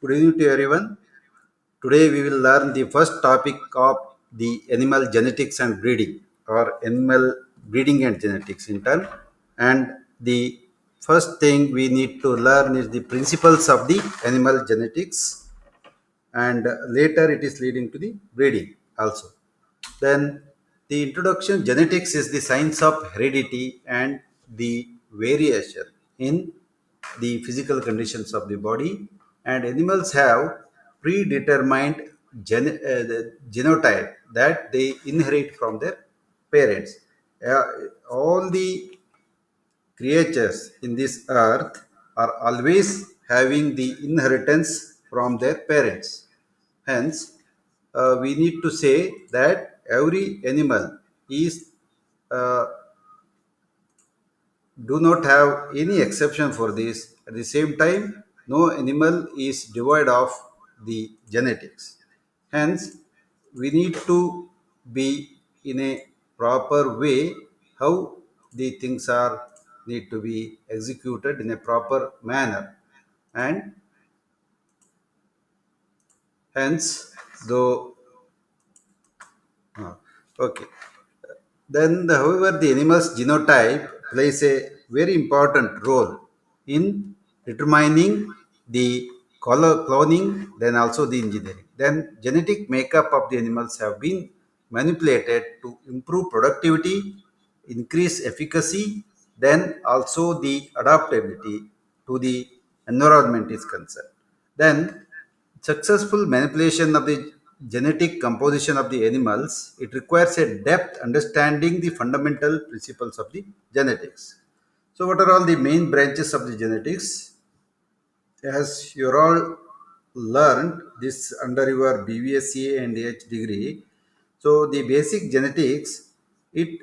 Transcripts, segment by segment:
Good evening to everyone. Today we will learn the first topic of the animal genetics and breeding, or animal breeding and genetics in turn. And the first thing we need to learn is the principles of the animal genetics, and later it is leading to the breeding also. Then the introduction: genetics is the science of heredity and the variation in the physical conditions of the body, and animals have predetermined the genotype that they inherit from their parents. Uh, all the creatures in this earth are always having the inheritance from their parents. Hence, we need to say that every animal is uh, do not have any exception for this. At the same time, no animal is devoid of the genetics. Hence, we need to be in a proper way how the things are need to be executed in a proper manner, and hence though okay. However, the animal's genotype plays a very important role in determining the cloning, then also the engineering. Then, genetic makeup of the animals have been manipulated to improve productivity, increase efficacy, then also the adaptability to the environment is concerned. Then, successful manipulation of the genetic composition of the animals, it requires a depth understanding the fundamental principles of the genetics. So, what are all the main branches of the genetics? As you all learned this under your BVSC and H degree, so the basic genetics, it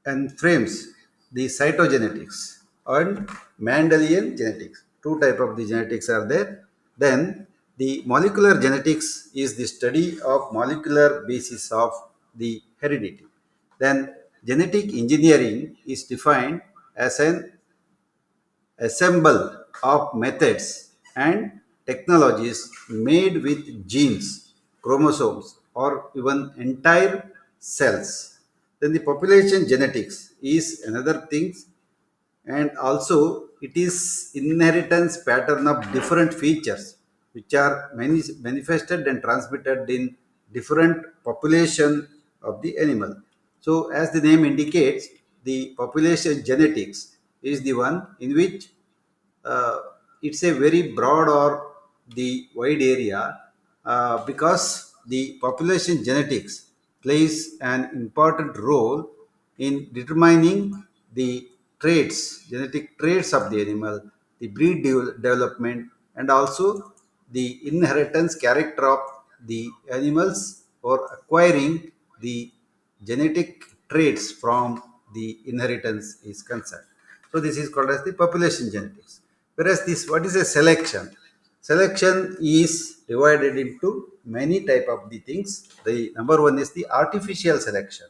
and frames the cytogenetics and Mendelian genetics. Two type of the genetics are there. Then the molecular genetics is the study of molecular basis of the heredity. Then genetic engineering is defined as an assemble of methods and technologies made with genes, chromosomes, or even entire cells. Then the population genetics is another thing, and also it is inheritance pattern of different features which are manifested and transmitted in different population of the animal. So as the name indicates, the population genetics is the one in which uh, it's a very broad or the wide area, because the population genetics plays an important role in determining the traits, genetic traits of the animal, the breed development, and also the inheritance character of the animals, or acquiring the genetic traits from the inheritance is concerned. So this is called as the population genetics. Whereas this, what is a selection? Selection is divided into many type of the things. The number one is the artificial selection,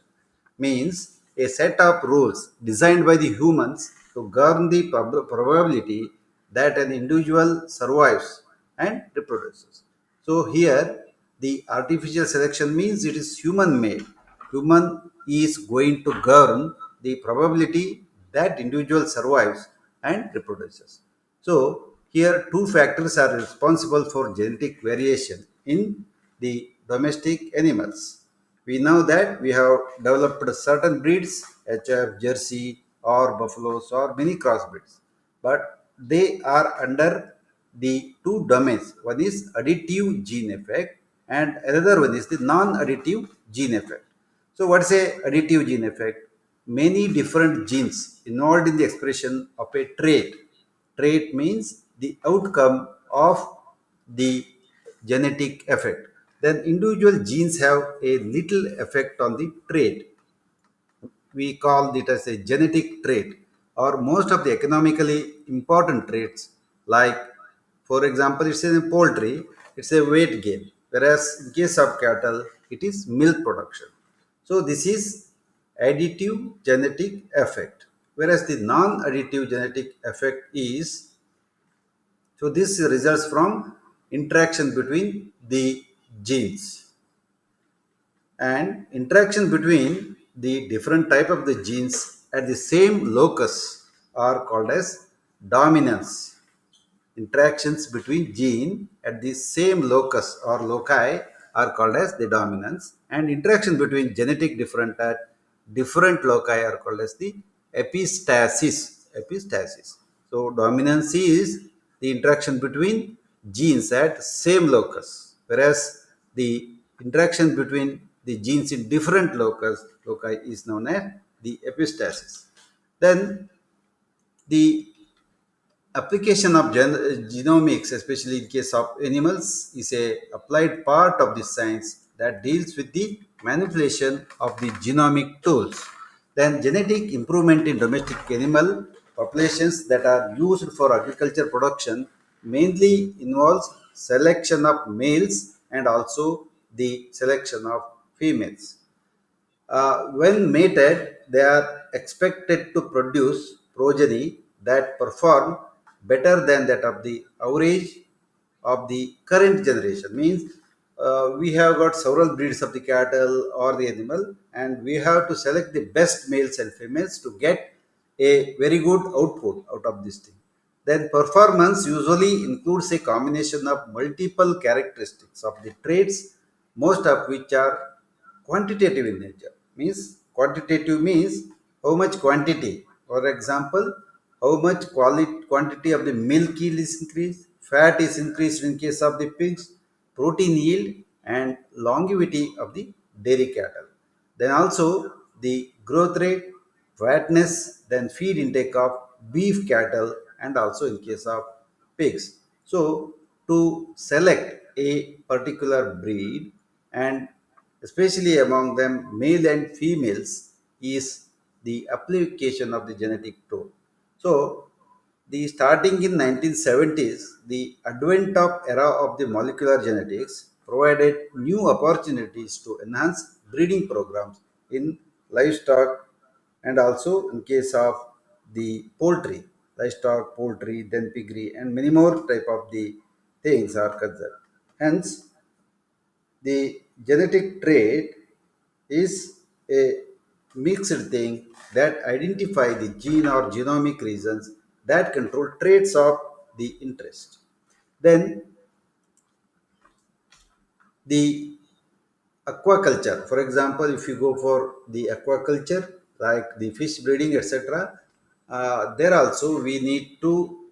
means a set of rules designed by the humans to govern the probability that an individual survives and reproduces. So here the artificial selection means it is human made. Human is going to govern the probability that individual survives and reproduces. So here two factors are responsible for genetic variation in the domestic animals. We know that we have developed certain breeds, HF, Jersey, or buffaloes, or many crossbreeds, but they are under the two domains. One is additive gene effect, and another one is the non-additive gene effect. So, what is a additive gene effect? Many different genes involved in the expression of a trait. Trait means the outcome of the genetic effect. Then individual genes have a little effect on the trait. We call it as a genetic trait, or most of the economically important traits, like for example, it's in poultry, it's a weight gain, whereas in case of cattle, it is milk production. So this is additive genetic effect, whereas the non-additive genetic effect is So this results from interaction between the genes, and interaction between the different type of the genes at the same locus are called as dominance. Interactions between gene at the same locus or loci are called as the dominance, and interaction between genetic different at different loci are called as the epistasis. So dominance is the interaction between genes at same locus, whereas the interaction between the genes in different loci is known as the epistasis. Then the application of genomics, especially in case of animals, is a applied part of the science that deals with the manipulation of the genomic tools. Then genetic improvement in domestic animal populations that are used for agriculture production mainly involves selection of males and also the selection of females. When mated, they are expected to produce progeny that perform better than that of the average of the current generation. Means we have got several breeds of the cattle or the animal, and we have to select the best males and females to get a very good output out of this thing. Then performance usually includes a combination of multiple characteristics of the traits, most of which are quantitative in nature. Means quantitative means how much quantity. For example, how much quantity of the milk yield is increased, fat is increased in case of the pigs, protein yield, and longevity of the dairy cattle. Then also the growth rate, fatness, then feed intake of beef cattle, and also in case of pigs. So to select a particular breed, and especially among them male and females, is the application of the genetic tool. So the starting in 1970s, the advent of era of the molecular genetics provided new opportunities to enhance breeding programs in livestock, and also in case of the poultry, livestock, poultry, then piggery, and many more type of the things are concerned. Hence the genetic trait is a mixed thing that identify the gene or genomic reasons that control traits of the interest. Then the aquaculture, for example, if you go for the aquaculture like the fish breeding, etc., there also we need to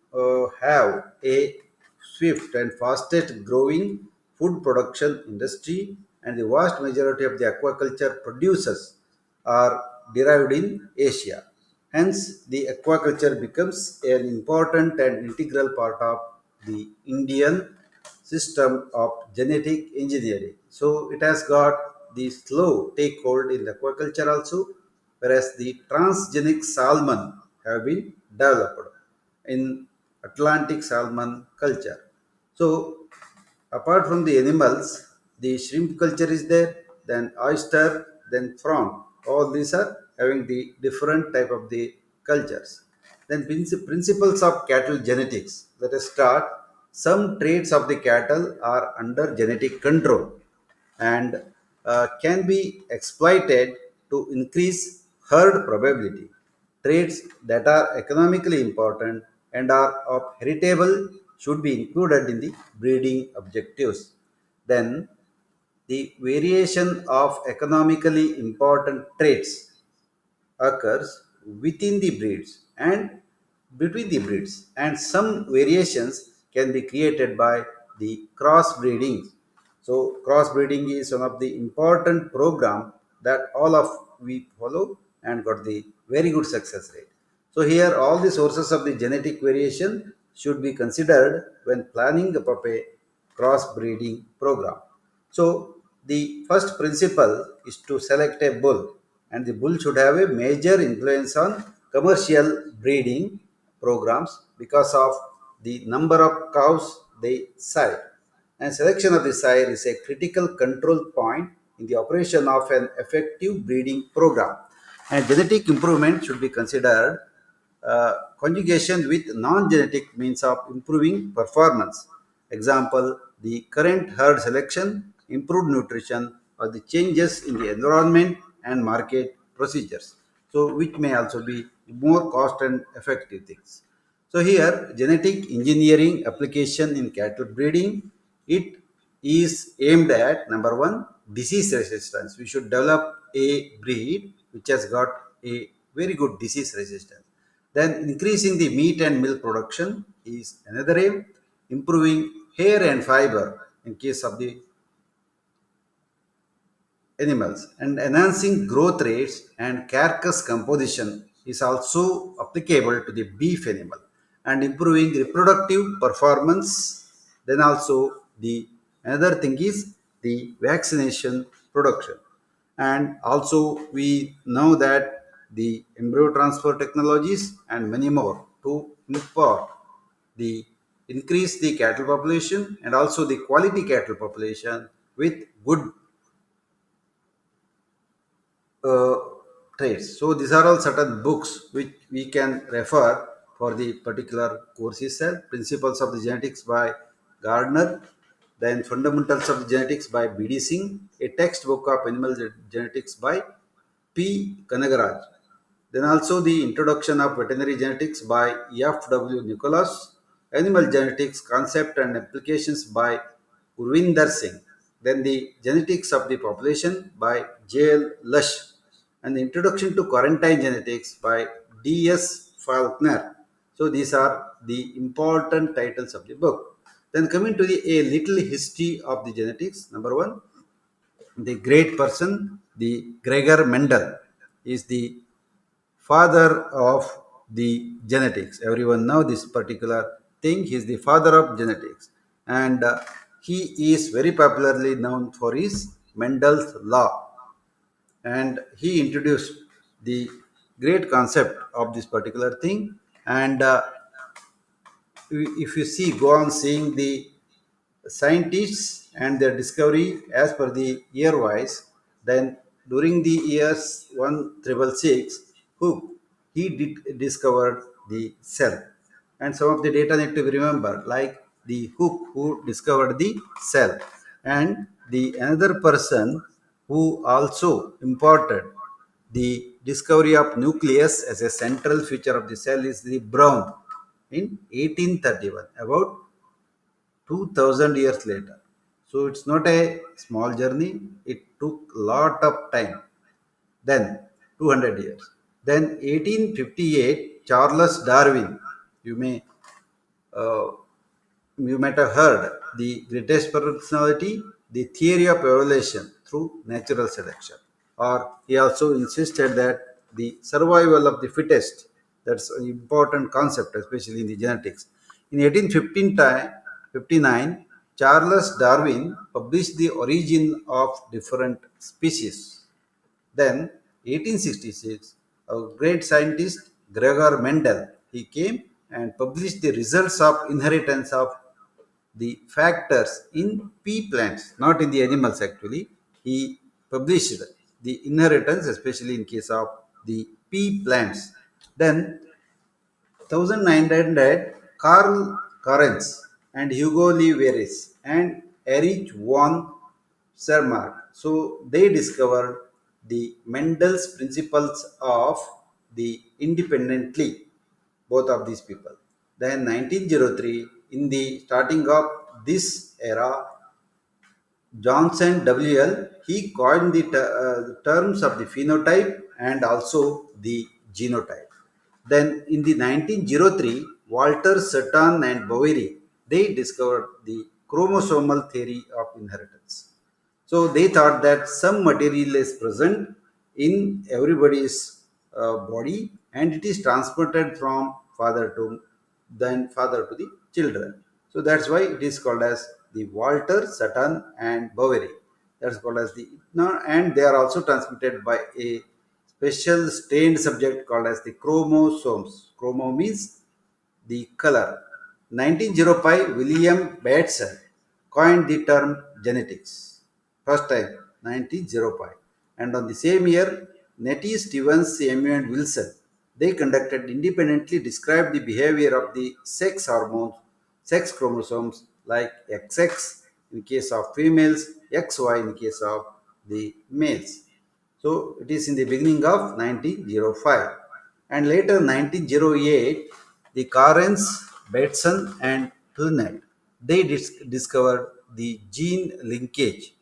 have a swift and fastest growing food production industry, and the vast majority of the aquaculture producers are derived in Asia. Hence the aquaculture becomes an important and integral part of the Indian system of genetic engineering. So it has got the slow take hold in the aquaculture also, whereas the transgenic salmon have been developed in Atlantic salmon culture. So apart from the animals, the shrimp culture is there, then oyster, then prawn. All these are having the different type of the cultures. Then principles of cattle genetics. Let us start. Some traits of the cattle are under genetic control and can be exploited to increase herd probability. Traits that are economically important and are of heritable should be included in the breeding objectives. Then, the variation of economically important traits occurs within the breeds and between the breeds, and some variations can be created by the crossbreeding. So crossbreeding is one of the important program that all of we follow and got the very good success rate. So here all the sources of the genetic variation should be considered when planning up a crossbreeding program. So the first principle is to select a bull, and the bull should have a major influence on commercial breeding programs because of the number of cows they sire. And selection of the sire is a critical control point in the operation of an effective breeding program. And genetic improvement should be considered conjugation with non-genetic means of improving performance. Example, the current herd selection, improved nutrition, or the changes in the environment and market procedures. So, which may also be more cost and effective things. So here, genetic engineering application in cattle breeding, it is aimed at number one, disease resistance. We should develop a breed which has got a very good disease resistance. Then increasing the meat and milk production is another aim. Improving hair and fiber in case of the animals, and enhancing growth rates and carcass composition is also applicable to the beef animal, and improving reproductive performance. Then also the another thing is the vaccination production, and also we know that the embryo transfer technologies and many more to import the increase the cattle population and also the quality cattle population with good uh, traits. So these are all certain books which we can refer for the particular course itself. Principles of the Genetics by Gardner, then Fundamentals of the Genetics by B.D. Singh, a textbook of animal genetics by P. Kanagaraj. Then also the Introduction of Veterinary Genetics by F.W. Nicholas, Animal Genetics Concept and Applications by Gurvinder Singh. Then the Genetics of the Population by J.L. Lush, and the Introduction to Quarantine Genetics by D.S. Faulkner. So these are the important titles of the book. Then coming to the a little history of the genetics. Number one, the great person, the Gregor Mendel, is the father of the genetics. Everyone know this particular thing. He is the father of genetics, and he is very popularly known for his Mendel's law, and he introduced the great concept of this particular thing. And if you see, go on seeing the scientists and their discovery as per the year wise, then during the years 1666, who he did discovered the cell, and some of the data need to be remembered, like the Hook who discovered the cell, and the another person who also imported the discovery of nucleus as a central feature of the cell is the Brown in 1831, about 2000 years later. So it's not a small journey, it took lot of time. Then 200 years. Then 1858, Charles Darwin, you may uh, you might have heard the greatest personality, the theory of evolution through natural selection. Or he also insisted that the survival of the fittest, that's an important concept, especially in the genetics. In 1859, Charles Darwin published the origin of different species. Then 1866, a great scientist Gregor Mendel, he came and published the results of inheritance of the factors in pea plants, not in the animals actually. He published the inheritance, especially in case of the pea plants. Then 1900, Karl Karens and Hugo Liveris and Erich von Sermark. So they discovered the Mendel's principles of the independently, both of these people. Then 1903, in the starting of this era, Johnson WL, he coined the terms of the phenotype and also the genotype. Then in the 1903, Walter Sutton and Boveri, they discovered the chromosomal theory of inheritance. So they thought that some material is present in everybody's body, and it is transmitted from father to father to the children. So that's why it is called as the Walter, Sutton, and Boveri. That's called as the no, and they are also transmitted by a special stained subject called as the chromosomes. Chromo means the color. 1905, William Bateson coined the term genetics. First time, 1905. And on the same year, Nettie Stevens, Samuel and Wilson. They conducted independently described the behavior of the sex hormones, sex chromosomes like XX in case of females, XY in case of the males. So it is in the beginning of 1905. And later 1908, the Carens, Bateson and Turnet, they discovered the gene linkage.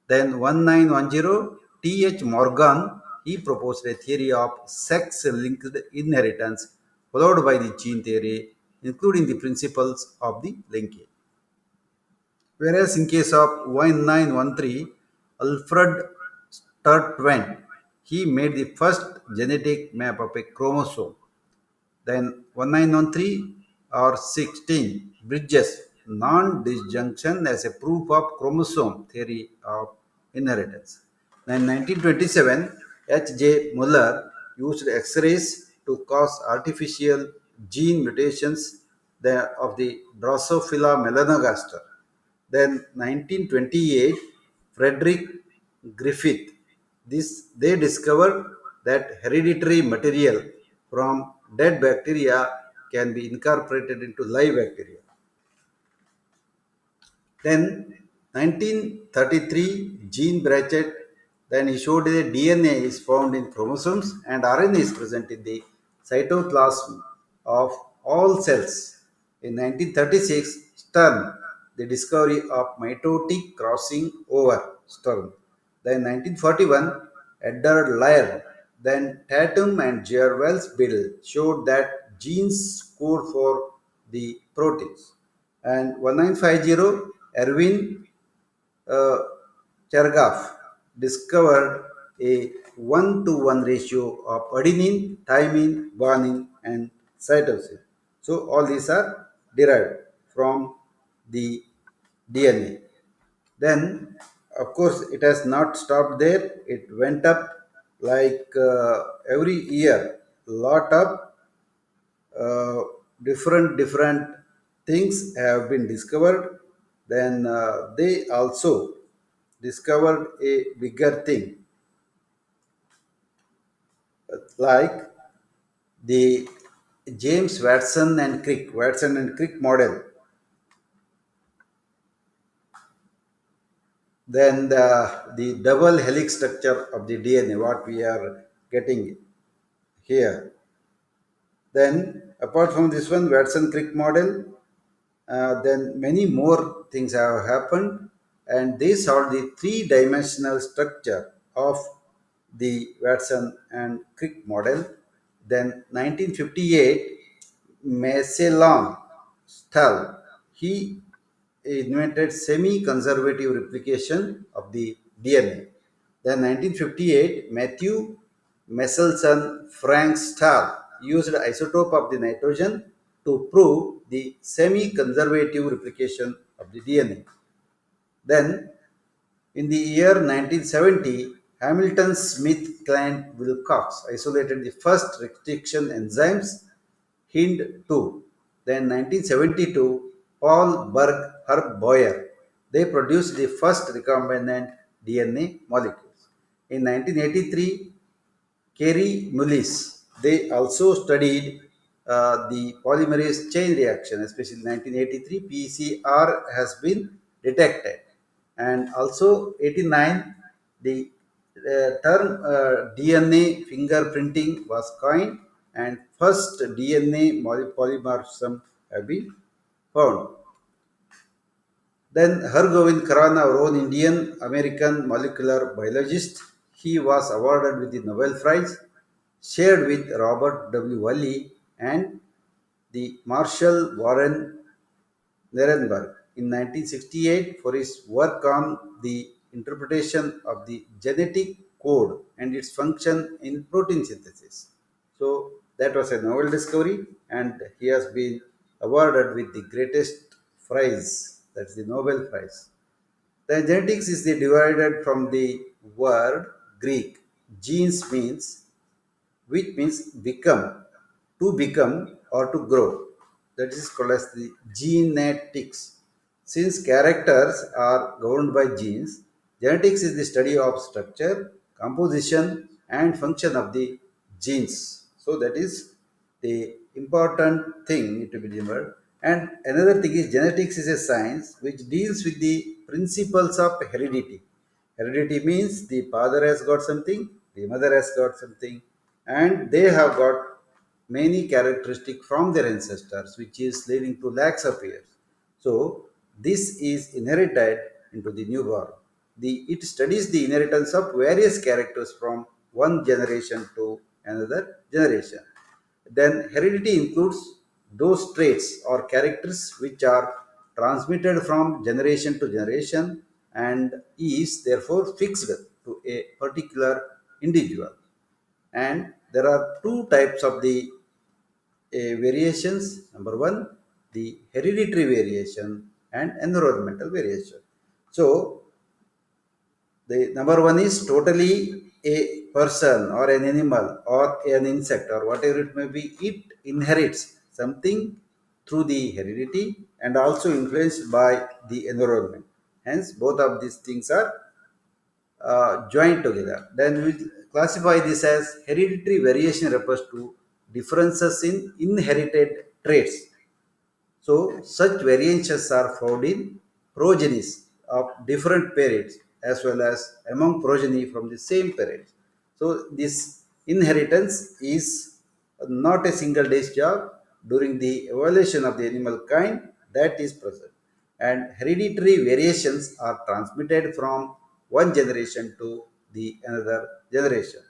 Then 1910, T.H. Morgan, he proposed a theory of sex-linked inheritance followed by the gene theory, including the principles of the linkage. Whereas in case of 1913, Alfred Sturtevant, he made the first genetic map of a chromosome. Then 1913 or 16 bridges non-disjunction as a proof of chromosome theory of inheritance. Then 1927, H.J. Muller used X-rays to cause artificial gene mutations of the Drosophila melanogaster. Then 1928, Frederick Griffith. They discovered that hereditary material from dead bacteria can be incorporated into live bacteria. Then 1933, Jean Bratchett, then he showed that DNA is found in chromosomes and RNA is present in the cytoplasm of all cells. In 1936, Stern, the discovery of mitotic crossing over Stern. Then 1941, Edward Laird, then Tatum and Jervell's bill showed that genes code for the proteins. And 1950, Erwin uh, Chergaff discovered a 1-to-1 ratio of adenine, thymine, guanine, and cytosine. So all these are derived from the DNA. Then, of course, it has not stopped there. It went up like every year, lot of uh, different things have been discovered. Then they also discovered a bigger thing like the James Watson and Crick model. Then the double helix structure of the DNA, what we are getting here. Then apart from this one, Watson Crick model, then many more things have happened, and they solved the three-dimensional structure of the Watson and Crick model. Then 1958, Massillon Stahl, he invented semi-conservative replication of the DNA. Then 1958, Matthew Messelson Frank Stahl used isotope of the nitrogen to prove the semi-conservative replication of the DNA. Then in the year 1970, Hamilton Smith Klein Wilcox isolated the first restriction enzymes Hind2. Then 1972, Paul Berg Herb Boyer, they produced the first recombinant DNA molecules. In 1983, Kerry Mullis, they also studied the polymerase chain reaction, especially in 1983, PCR has been detected. And also 89, the term DNA fingerprinting was coined and first DNA polymorphism have been found. Then Hargovind Khurana, our own Indian American molecular biologist, he was awarded with the Nobel Prize, shared with Robert W. Wally and the Marshall Warren Nirenberg in 1968 for his work on the interpretation of the genetic code and its function in protein synthesis. So that was a novel discovery, and he has been awarded with the greatest prize, that's the Nobel Prize. The genetics is the divided from the word Greek genes means, which means become, to become or to grow. That is called as the genetics. Since characters are governed by genes, genetics is the study of structure, composition, and function of the genes. So that is the important thing to be remembered. And another thing is genetics is a science which deals with the principles of heredity. Heredity means the father has got something, the mother has got something, and they have got many characteristics from their ancestors, which is leading to lakhs of years. So this is inherited into the newborn. It studies the inheritance of various characters from one generation to another generation. Then heredity includes those traits or characters which are transmitted from generation to generation and is therefore fixed to a particular individual. And there are two types of the variations. Number one, the hereditary variation and environmental variation. So the number one is totally a person or an animal or an insect or whatever it may be. It inherits something through the heredity and also influenced by the environment. Hence, both of these things are joined together. Then we classify this as hereditary variation refers to differences in inherited traits. So, such variations are found in progenies of different parents as well as among progeny from the same parents. So, this inheritance is not a single day's job during the evolution of the animal kind that is present. And hereditary variations are transmitted from one generation to the another generation.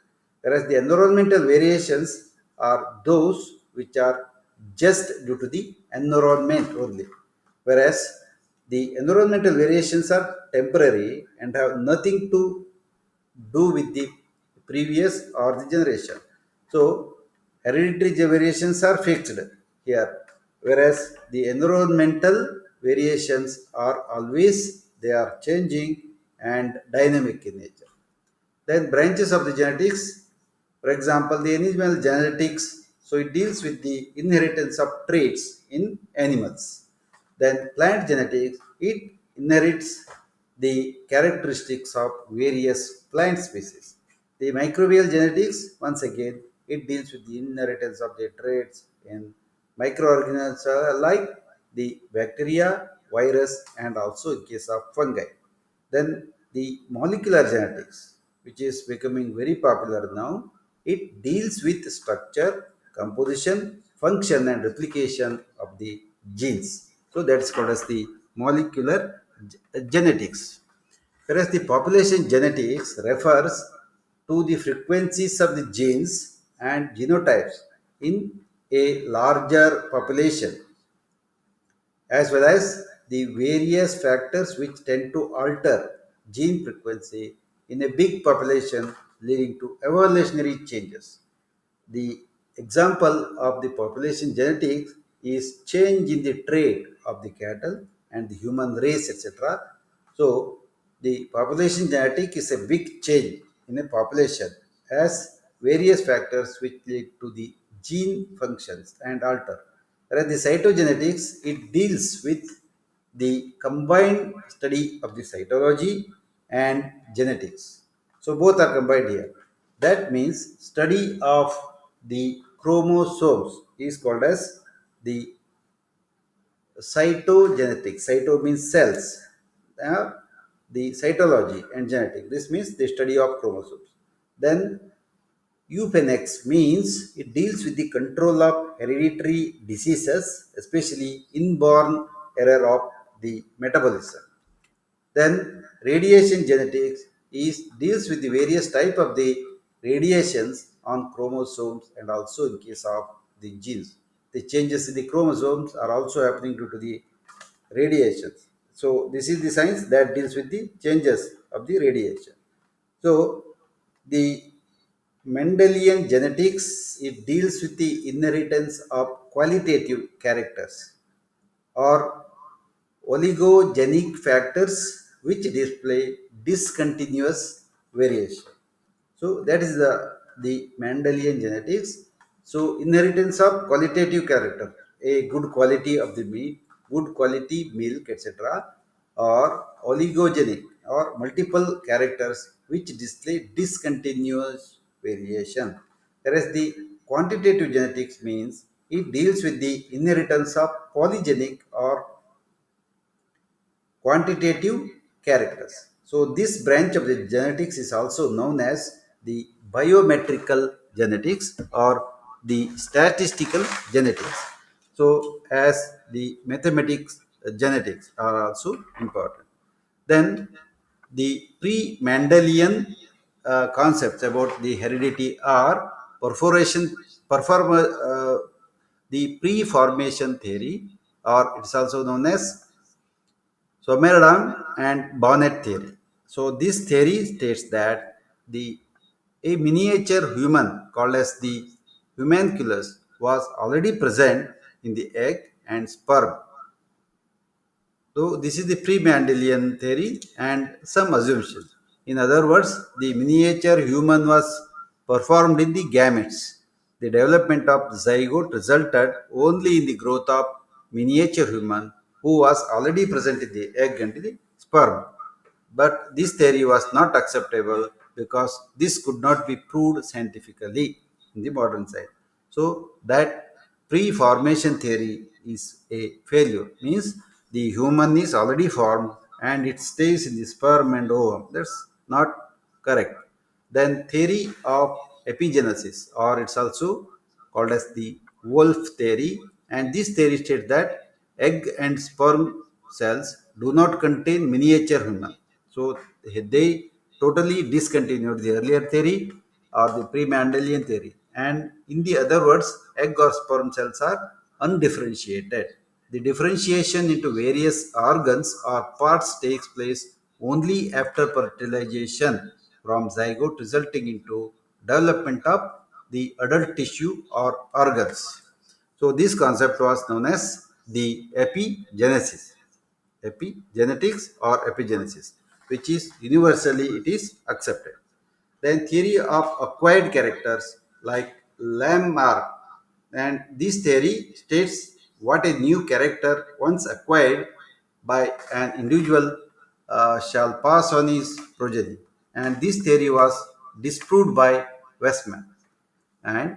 Whereas the environmental variations are those which are just due to the environment only. Whereas the environmental variations are temporary and have nothing to do with the previous or the generation. So hereditary variations are fixed here, whereas the environmental variations are always they are changing and dynamic in nature. Then branches of the genetics, for example, the animal genetics, so it deals with the inheritance of traits in animals. Then plant genetics, it inherits the characteristics of various plant species. The microbial genetics, once again, it deals with the inheritance of the traits in microorganisms like the bacteria, virus, and also in case of fungi. Then the molecular genetics, which is becoming very popular now, it deals with structure, composition, function, and replication of the genes. So that's called as the molecular genetics. Whereas the population genetics refers to the frequencies of the genes and genotypes in a larger population as well as the various factors which tend to alter gene frequency in a big population leading to evolutionary changes. The example of the population genetics is change in the trait of the cattle and the human race, etc. So, the population genetic is a big change in a population as various factors which lead to the gene functions and alter. Whereas the cytogenetics, it deals with the combined study of the cytology and genetics. So both are combined here. That means study of the chromosomes is called as the cytogenetics. Cyto means cells. Uh, the cytology and genetic. This means the study of chromosomes. Then eugenics means it deals with the control of hereditary diseases, especially inborn error of the metabolism. Then radiation genetics is deals with the various type of the radiations on chromosomes and also in case of the genes. The changes in the chromosomes are also happening due to the radiations. So this is the science that deals with the changes of the radiation. So the Mendelian genetics, it deals with the inheritance of qualitative characters or oligogenic factors which display discontinuous variation. So that is the Mendelian genetics. So inheritance of qualitative character, a good quality of the meat, good quality milk, etc., or oligogenic or multiple characters which display discontinuous variation. Whereas the quantitative genetics means it deals with the inheritance of polygenic or quantitative characters. So this branch of the genetics is also known as the biometrical genetics or the statistical genetics. So as the mathematics genetics are also important. Then the pre-Mendelian concepts about the heredity are perforation, the pre-formation theory, or it's also known as Sommerdam and Bonnet theory. So this theory states that the a miniature human called as the humanculus was already present in the egg and sperm. So this is the pre-Mendelian theory and some assumptions. In other words, the miniature human was performed in the gametes. The development of zygote resulted only in the growth of miniature human who was already present in the egg and the sperm. But this theory was not acceptable because this could not be proved scientifically in the modern science. So that pre-formation theory is a failure. Means the human is already formed and it stays in the sperm and ovum. That's not correct. Then theory of epigenesis, or it's also called as the Wolf theory, and this theory states that egg and sperm cells do not contain miniature human. So they totally discontinued the earlier theory or the pre-Mendelian theory. And in the other words, egg or sperm cells are undifferentiated. The differentiation into various organs or parts takes place only after fertilization from zygote, resulting into development of the adult tissue or organs. So this concept was known as the epigenetics or epigenesis, which is universally it is accepted. Then theory of acquired characters like Lamarck, and this theory states what a new character once acquired by an individual shall pass on his progeny, and this theory was disproved by Westman. And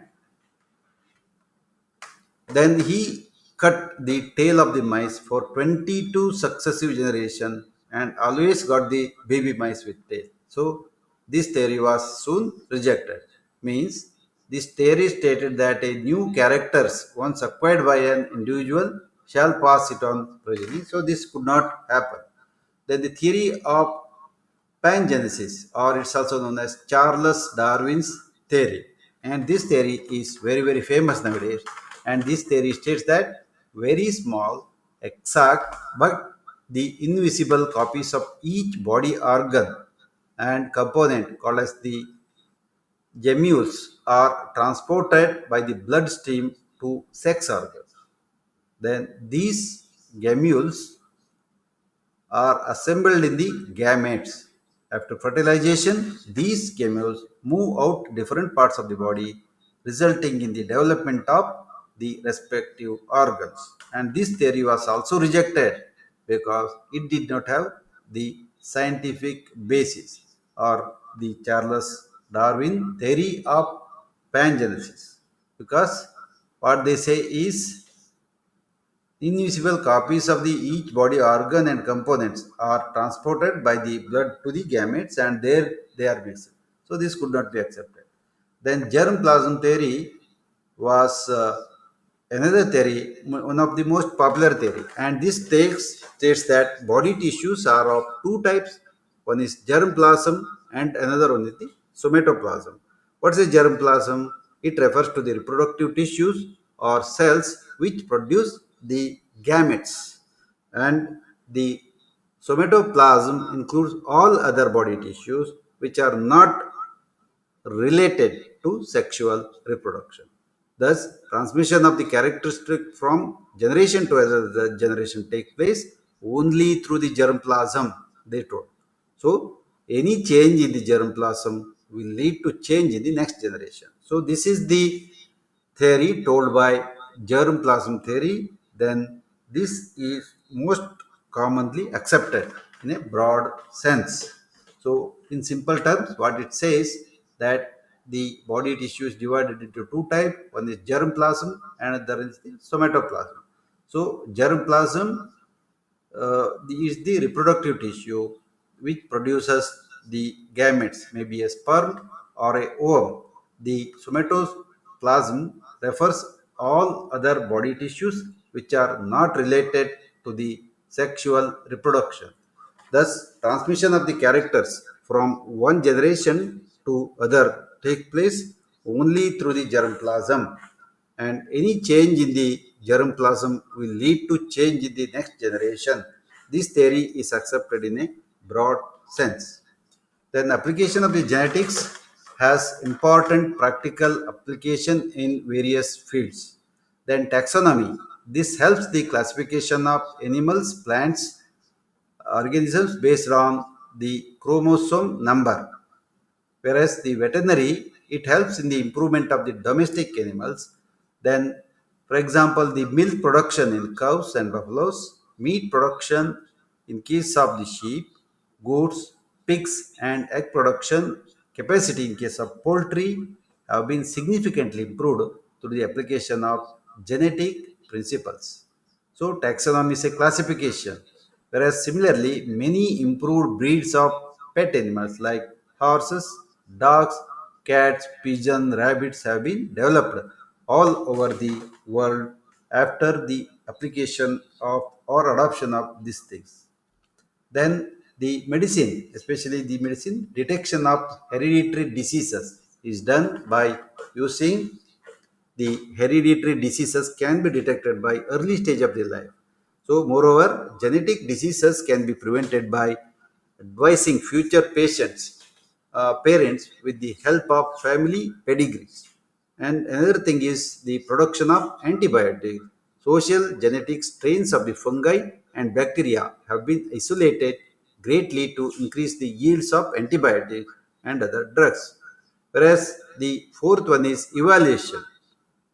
then he cut the tail of the mice for 22 successive generations and always got the baby mice with tail. So this theory was soon rejected. Means this theory stated that a new characters once acquired by an individual shall pass it on progeny. So this could not happen. Then the theory of pangenesis, or it's also known as Charles Darwin's theory. And this theory is very, very famous nowadays. And this theory states that very small, exact, but the invisible copies of each body organ and component called as the gemmules are transported by the bloodstream to sex organs. Then these gemmules are assembled in the gametes. After fertilization, these gametes move out different parts of the body, resulting in the development of the respective organs. And this theory was also rejected because it did not have the scientific basis or the Charles Darwin theory of pangenesis. Because what they say is invisible copies of the each body organ and components are transported by the blood to the gametes and there they are mixed. So this could not be accepted. Then germplasm theory was another theory, one of the most popular theory, and this states that body tissues are of two types. One is germplasm and another one is the somatoplasm. What is a germplasm? It refers to the reproductive tissues or cells which produce the gametes, and the somatoplasm includes all other body tissues which are not related to sexual reproduction. Thus, transmission of the characteristic from generation to another generation takes place only through the germplasm, they told. So, any change in the germplasm will lead to change in the next generation. So, this is the theory told by germplasm theory. Then this is most commonly accepted in a broad sense. So, in simple terms, what it says that the body tissue is divided into two types. One is germplasm and another is the somatoplasm. So germplasm is the reproductive tissue which produces the gametes, maybe a sperm or a ovum. The somatoplasm refers all other body tissues which are not related to the sexual reproduction. Thus, transmission of the characters from one generation to other take place only through the germplasm, and any change in the germplasm will lead to change in the next generation. This theory is accepted in a broad sense. Then application of the genetics has important practical application in various fields. Then taxonomy. This helps the classification of animals, plants, organisms based on the chromosome number. Whereas the veterinary, it helps in the improvement of the domestic animals. Then, for example, the milk production in cows and buffaloes, meat production in case of the sheep, goats, pigs, and egg production capacity in case of poultry have been significantly improved through the application of genetic principles. So taxonomy is a classification, whereas similarly many improved breeds of pet animals like horses, dogs, cats, pigeons, rabbits have been developed all over the world after the application of or adoption of these things. Then the medicine, especially the medicine detection of hereditary diseases, is done by using the hereditary diseases can be detected by early stage of their life. So, moreover, genetic diseases can be prevented by advising future patients, parents with the help of family pedigrees. And another thing is the production of antibiotics. Social genetic strains of the fungi and bacteria have been isolated greatly to increase the yields of antibiotics and other drugs. Whereas the fourth one is evaluation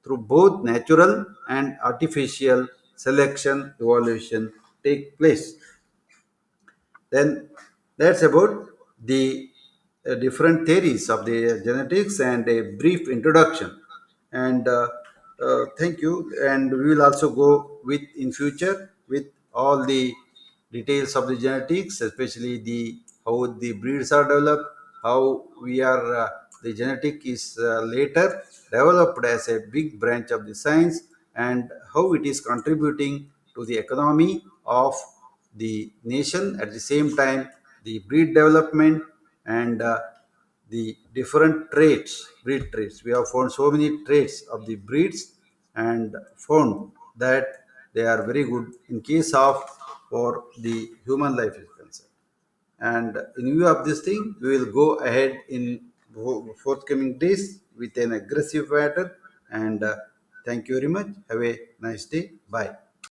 through both natural and artificial selection evolution take place. Then that's about the different theories of the genetics and a brief introduction. And thank you. And we will also go with in future with all the details of the genetics, especially the how the breeds are developed, how we are the genetic is later developed as a big branch of the science, and how it is contributing to the economy of the nation. At the same time, the breed development and the different traits, breed traits. We have found so many traits of the breeds and found that they are very good in case of for the human life is concerned. And in view of this thing, we will go ahead in forthcoming days with an aggressive matter. And thank you very much. Have a nice day. Bye.